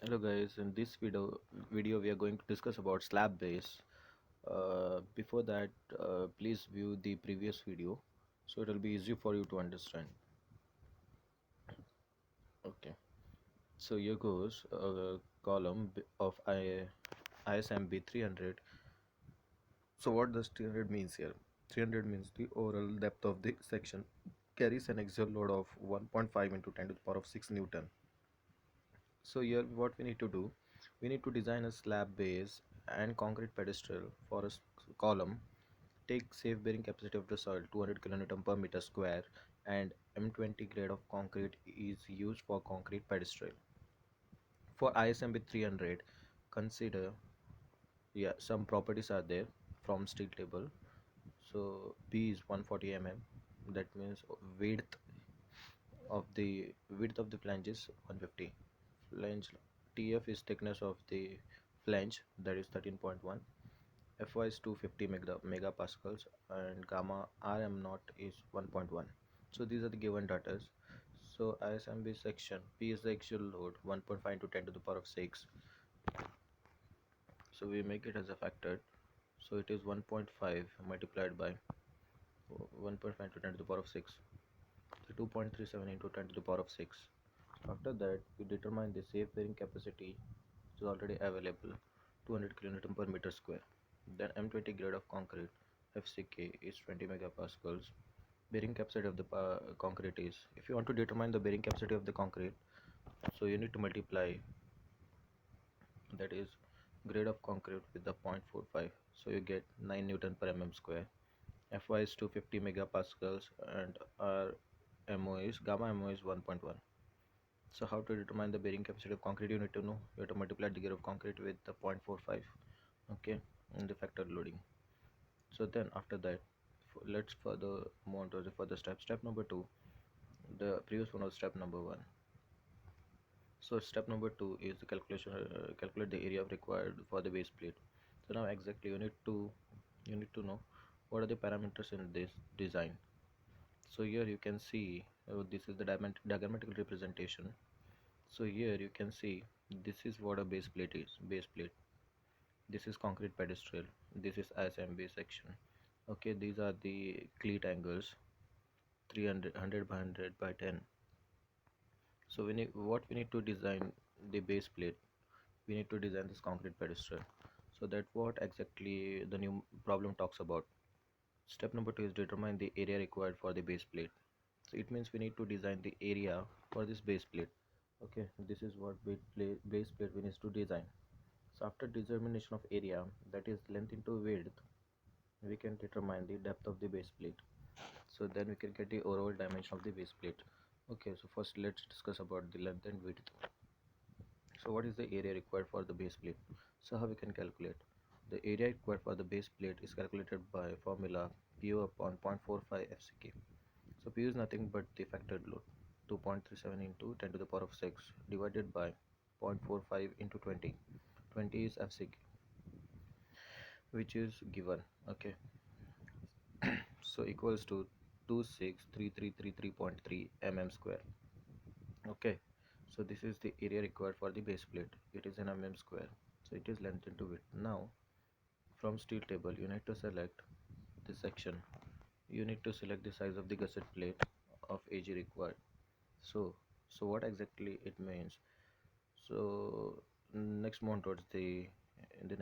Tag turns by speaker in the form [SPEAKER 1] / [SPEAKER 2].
[SPEAKER 1] Hello guys, in this video we are going to discuss about slab base. Before that, please view the previous video so it will be easy for you to understand. Okay, so here goes a column of ISMB 300. So what does 300 means here? 300 means the overall depth of the section carries an axial load of 1.5 into 10 to the power of 6 Newton. So here what we need to do, we need to design a slab base and concrete pedestal for a column. Take safe bearing capacity of the soil 200 kN per meter square, and M20 grade of concrete is used for concrete pedestal. For ISMB 300, consider, yeah, some properties are there from steel table. So B is 140 mm, that means width of the flange is 150. Flange TF is thickness of the flange, that is 13.1. Fy is 250 megapascals, and gamma Rm naught is 1.1. So these are the given data. So ISMB section P is the actual load 1.5 to 10 to the power of 6. So we make it as a factor. So it is 1.5 multiplied by 1.5 to 10 to the power of 6. So 2.37 into 10 to the power of 6. After that, we determine the safe bearing capacity, which is already available, 200 kilonewton per meter square. Then M20 grade of concrete, FCK, is 20 megapascals. Bearing capacity of the concrete is, if you want to determine the bearing capacity of the concrete, so you need to multiply, that is, grade of concrete with the 0.45. So you get 9 Newton per mm square. Fy is 250 megapascals, and RMO is, gamma MO is 1.1. So how to determine the bearing capacity of concrete? You need to know. You have to multiply the grade of concrete with the 0.45. Okay, and the factor loading. So then after that, let's further move on to the further step. Step number 2. The previous one was step number 1. So step number 2 is the calculate the area required for the base plate. So now exactly you need to know what are the parameters in this design. So here you can see, this is the diagrammatical representation. So here you can see, this is what a base plate is. Base plate. This is concrete pedestal. This is ISMB section. Okay, these are the cleat angles, 300, 100 by 100 by 10. So we need to design the base plate. We need to design this concrete pedestal. So that what exactly the new problem talks about. Step number 2 is determine the area required for the base plate. So it means we need to design the area for this base plate. Okay, this is what base plate we need to design. So after determination of area, that is length into width, we can determine the depth of the base plate. So then we can get the overall dimension of the base plate. Okay, so first let's discuss about the length and width. So what is the area required for the base plate? So how we can calculate? The area required for the base plate is calculated by formula PU upon 0.45 FCK. So PU is nothing but the factored load, 2.37 into 10 to the power of 6 divided by 0.45 into 20. 20 is FCK, which is given. Okay, so equals to 263333.3 mm square. Okay, so this is the area required for the base plate. It is in mm square, so it is length into width. Now from steel table you need to select this section. You need to select the size of the gusset plate of AG required. So what exactly it means? So next move towards the